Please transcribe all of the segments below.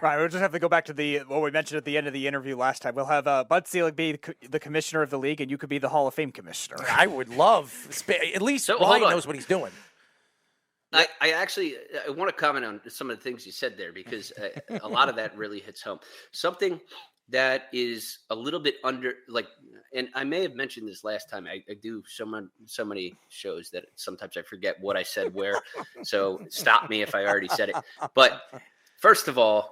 Right, we'll just have to go back to what we mentioned at the end of the interview last time. We'll have Bud Selig be the commissioner of the league, and you could be the Hall of Fame commissioner. I would love, at least Ryan knows what he's doing. I want to comment on some of the things you said there, because a lot of that really hits home. Something that is a little bit and I may have mentioned this last time. I do so many shows that sometimes I forget what I said where. So stop me if I already said it. But first of all,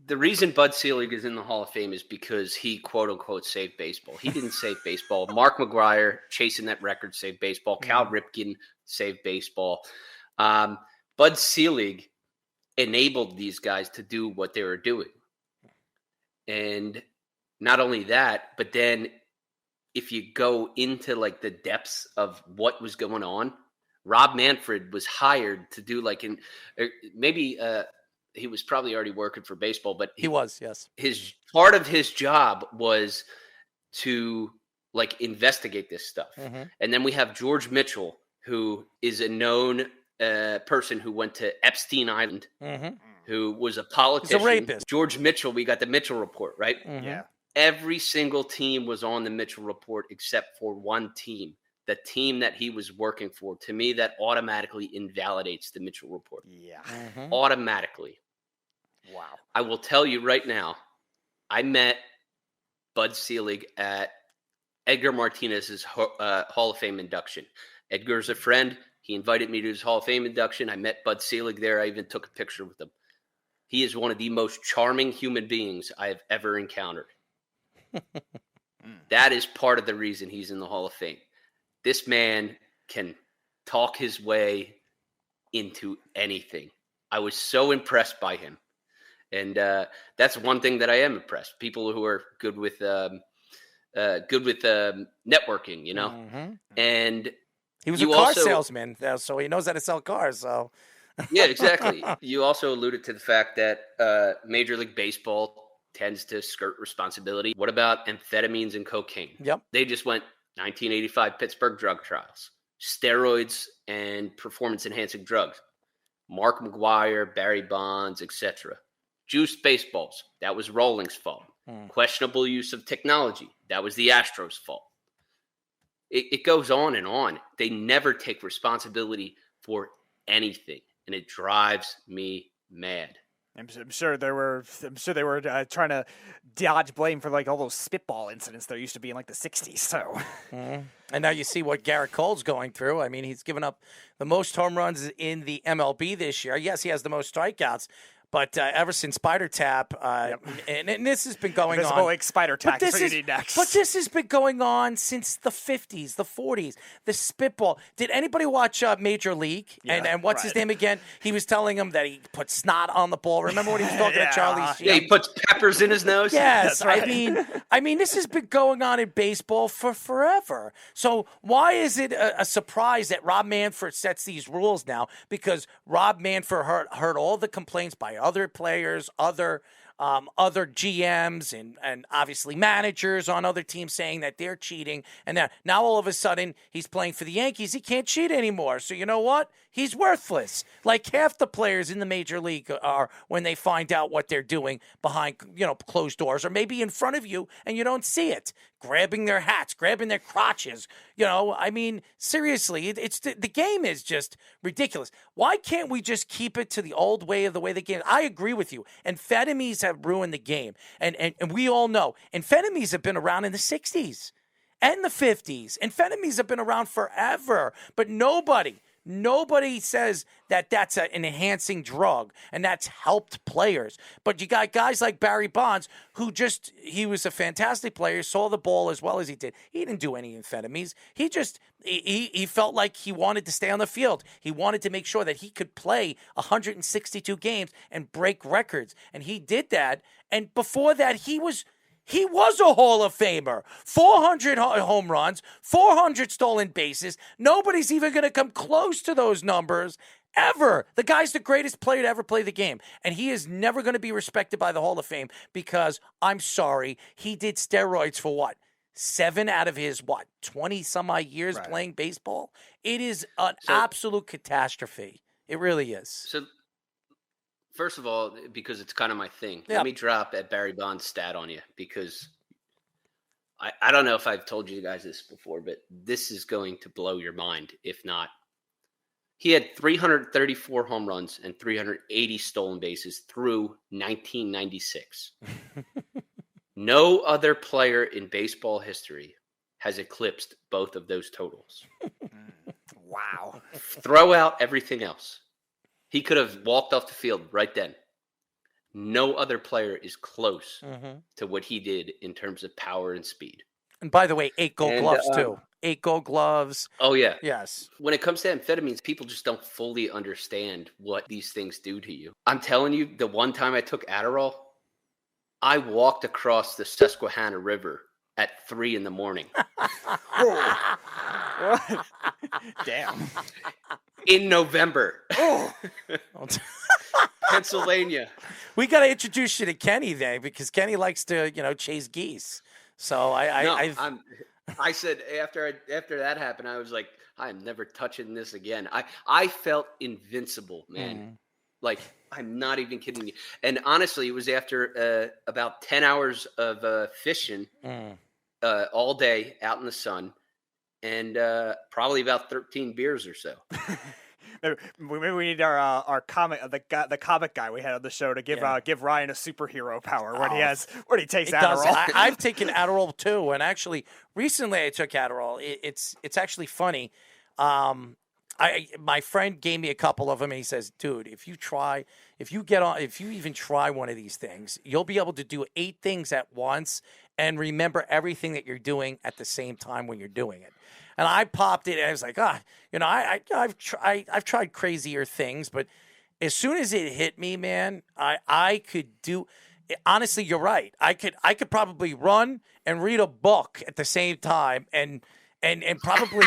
the reason Bud Selig is in the Hall of Fame is because he, quote unquote, saved baseball. He didn't save baseball. Mark McGwire, chasing that record, saved baseball. Cal Ripken saved baseball. Bud Selig enabled these guys to do what they were doing. And not only that, but then if you go into like the depths of what was going on, Rob Manfred was hired to do he was probably already working for baseball, but he was, yes. His part of his job was to like investigate this stuff. Mm-hmm. And then we have George Mitchell, who is a known person who went to Epstein Island, who was a politician. He's a rapist. George Mitchell, we got the Mitchell Report, right? Mm-hmm. Yeah. Every single team was on the Mitchell Report except for one team. The team that he was working for. To me, that automatically invalidates the Mitchell Report. Yeah. Mm-hmm. Automatically. Wow. I will tell you right now, I met Bud Selig at Edgar Martinez's Hall of Fame induction. Edgar's a friend. He invited me to his Hall of Fame induction. I met Bud Selig there. I even took a picture with him. He is one of the most charming human beings I have ever encountered. That is part of the reason he's in the Hall of Fame. This man can talk his way into anything. I was so impressed by him. And that's one thing that I am impressed. People who are good with networking, you know. Mm-hmm. And he was a car salesman, so he knows how to sell cars. So yeah, exactly. You also alluded to the fact that Major League Baseball tends to skirt responsibility. What about amphetamines and cocaine? Yep. They just went 1985 Pittsburgh drug trials, steroids and performance-enhancing drugs. Mark McGwire, Barry Bonds, etc. Juiced baseballs. That was Rawlings' fault. Questionable use of technology. That was the Astros' fault. It goes on and on. They never take responsibility for anything, and it drives me mad. I'm sure they were trying to dodge blame for like all those spitball incidents there used to be in like the 60s. So, and now you see what Garrett Cole's going through. I mean, he's given up the most home runs in the MLB this year. Yes, he has the most strikeouts. But ever since Spider Tap, and this has been going on. Like Spider Tap, that's what you need next. But this has been going on since the 50s, the 40s, the spitball. Did anybody watch Major League? Yeah, and what's his name again? He was telling him that he put snot on the ball. Remember when he was talking to Charlie Sheen? Yeah, he puts peppers in his nose. Yes, right. I mean, this has been going on in baseball for forever. So why is it a surprise that Rob Manfred sets these rules now? Because Rob Manfred heard all the complaints by other players, other GMs, and obviously managers on other teams saying that they're cheating. And now all of a sudden he's playing for the Yankees. He can't cheat anymore. So you know what? He's worthless. Like half the players in the major league are when they find out what they're doing behind, closed doors, or maybe in front of you and you don't see it. Grabbing their hats, grabbing their crotches. I mean, seriously, the game is just ridiculous. Why can't we just keep it to the old way of the way the game? I agree with you. Amphetamines have ruined the game. And we all know amphetamines have been around in the 60s and the 50s. Amphetamines have been around forever. But nobody says that that's an enhancing drug and that's helped players. But you got guys like Barry Bonds who he was a fantastic player, saw the ball as well as he did. He didn't do any amphetamines. He felt like he wanted to stay on the field. He wanted to make sure that he could play 162 games and break records. And he did that. And before that, he was a Hall of Famer. 400 home runs, 400 stolen bases. Nobody's even going to come close to those numbers ever. The guy's the greatest player to ever play the game. And he is never going to be respected by the Hall of Fame because, I'm sorry, he did steroids for what? 7 out of his, 20-some-odd years playing baseball? It is an absolute catastrophe. It really is. So First of all, because it's kind of my thing, Yeah. let me drop a Barry Bonds stat on you, because I don't know if I've told you guys this before, but this is going to blow your mind. If not, he had 334 home runs and 380 stolen bases through 1996. No other player in baseball history has eclipsed both of those totals. Wow. Throw out everything else. He could have walked off the field right then. No other player is close to what he did in terms of power and speed. And by the way, 8 Gold Gloves too. 8 Gold Gloves. Oh yeah. Yes. When it comes to amphetamines, people just don't fully understand what these things do to you. I'm telling you, the one time I took Adderall, I walked across the Susquehanna River at 3 a.m. What? Damn. In November. Pennsylvania. We got to introduce you to Kenny then, because Kenny likes to, chase geese. So I said after that happened, I was like, I'm never touching this again. I felt invincible, man. Like, I'm not even kidding you. And honestly, it was after about 10 hours of fishing all day out in the sun, and probably about 13 beers or so. Maybe we need our comic the comic guy we had on the show to give Ryan a superhero power when he takes Adderall. I've taken Adderall too, and actually recently I took Adderall. It's actually funny. My friend gave me a couple of them, and he says, "Dude, if you even try one of these things, you'll be able to do 8 things at once and remember everything that you're doing at the same time when you're doing it." And I popped it, and I was like, I've tried crazier things, but as soon as it hit me, man, I could do. Honestly, you're right. I could probably run and read a book at the same time, and probably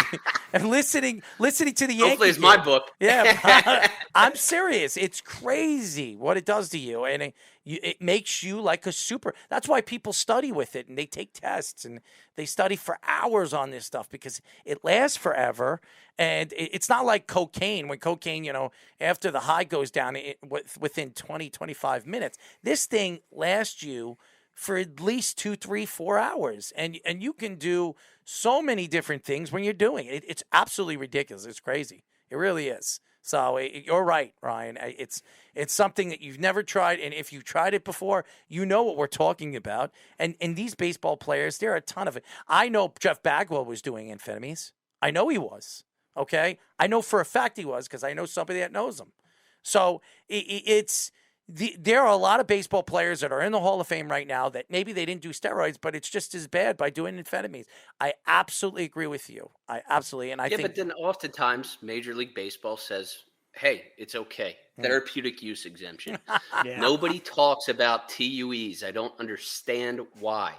and listening to the Yankees. Hopefully, it's my book. Yeah, I'm serious. It's crazy what it does to you, and it makes you like a super. That's why people study with it, and they take tests, and they study for hours on this stuff because it lasts forever. And it's not like cocaine. When cocaine, after the high goes down, within 20, 25 minutes, this thing lasts you for at least 2, 3, 4 hours, and you can do so many different things when you're doing it. It's absolutely ridiculous. It's crazy. It really is. So you're right, Ryan. It's something that you've never tried, and if you've tried it before, you know what we're talking about. And these baseball players, there are a ton of it. I know Jeff Bagwell was doing amphetamines. I know he was. Okay, I know for a fact he was because I know somebody that knows him. So there are a lot of baseball players that are in the Hall of Fame right now that maybe they didn't do steroids, but it's just as bad by doing amphetamines. I absolutely agree with you. And I think. But then oftentimes Major League Baseball says, "Hey, it's okay. Therapeutic use exemption." Yeah. Nobody talks about TUEs. I don't understand why.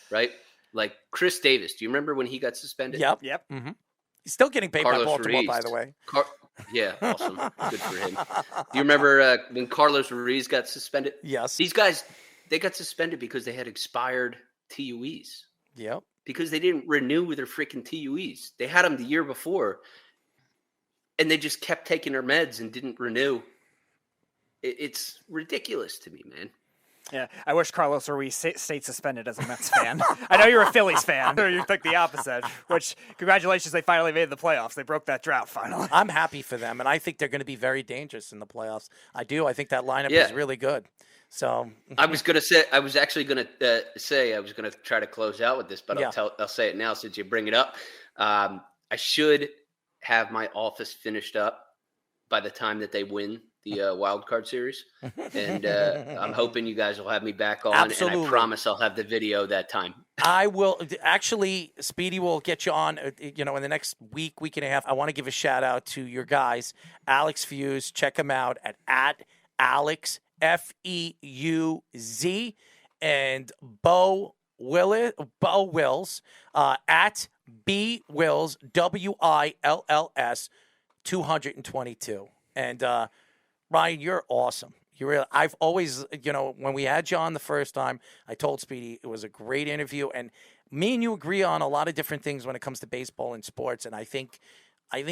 Right? Like Chris Davis. Do you remember when he got suspended? Yep. Mm-hmm. He's still getting paid Carlos by Baltimore, Ruiz. by the way. Yeah, awesome. Good for him. Do you remember when Carlos Ruiz got suspended? Yes. These guys, they got suspended because they had expired TUEs. Yep. Because they didn't renew their freaking TUEs. They had them the year before, and they just kept taking their meds and didn't renew. It's ridiculous to me, man. Yeah, I wish Carlos Ruiz stayed suspended as a Mets fan. I know you're a Phillies fan. You picked the opposite, which, congratulations, they finally made the playoffs. They broke that drought finally. I'm happy for them, and I think they're going to be very dangerous in the playoffs. I do. I think that lineup is really good. So I was actually going to try to close out with this, but I'll say it now since you bring it up. I should have my office finished up by the time that they win the wild card series, and I'm hoping you guys will have me back on. Absolutely. And I promise I'll have the video that time. I will actually. Speedy will get you on. In the next week and a half. I want to give a shout out to your guys, Alex Fuse. Check him out at Alex Feuz and Bo Wills at B Wills WILLS 222. And Ryan, you're awesome. I've always, when we had you on the first time, I told Speedy it was a great interview, and me and you agree on a lot of different things when it comes to baseball and sports. And I think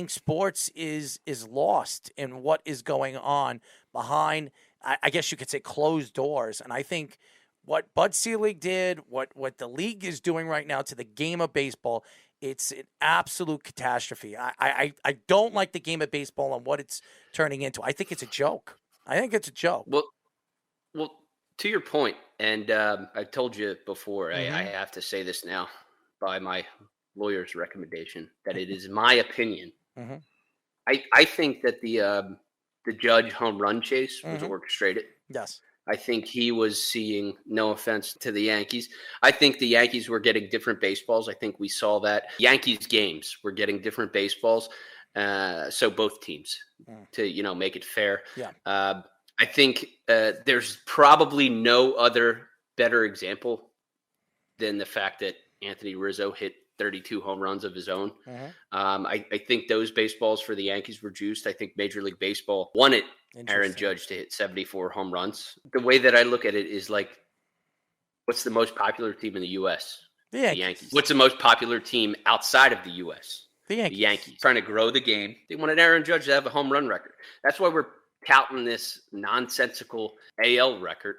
sports is lost in what is going on behind I guess you could say closed doors. And I think what Bud Selig did, what the league is doing right now to the game of baseball, it's an absolute catastrophe. I don't like the game of baseball and what it's turning into. I think it's a joke. Well, to your point, and I told you before, I have to say this now by my lawyer's recommendation, that it is my opinion. I think that the Judge home run chase was orchestrated. Yes. I think he was seeing, no offense to the Yankees, I think the Yankees were getting different baseballs. I think we saw that. Yankees games were getting different baseballs. So both teams, to make it fair. Yeah. I think there's probably no other better example than the fact that Anthony Rizzo hit 32 home runs of his own. I think those baseballs for the Yankees were juiced. I think Major League Baseball wanted Aaron Judge to hit 74 home runs. The way that I look at it is like, what's the most popular team in the U.S.? The Yankees. What's the most popular team outside of the U.S.? The Yankees. The Yankees. Trying to grow the game. They wanted Aaron Judge to have a home run record. That's why we're touting this nonsensical AL record.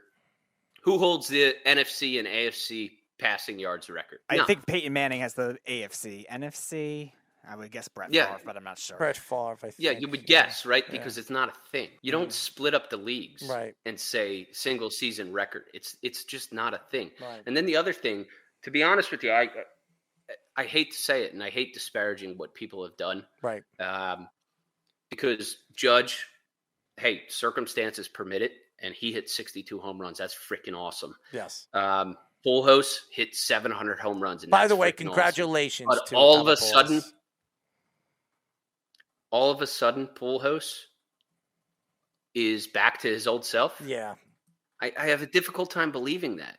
Who holds the NFC and AFC passing yards record? I think Peyton Manning has the AFC. NFC, I would guess Brett Favre, but I'm not sure. Brett Favre, I think. Yeah, you would guess, right? Because it's not a thing. You don't split up the leagues and say single season record. It's just not a thing. Right. And then the other thing, to be honest with you, I hate to say it, and I hate disparaging what people have done. Right. Because Judge, hey, circumstances permit it, and he hit 62 home runs. That's freaking awesome. Yes. Pujols hit 700 home runs. And by the way, congratulations awesome. to all of a sudden, Pujols is back to his old self. Yeah. I have a difficult time believing that.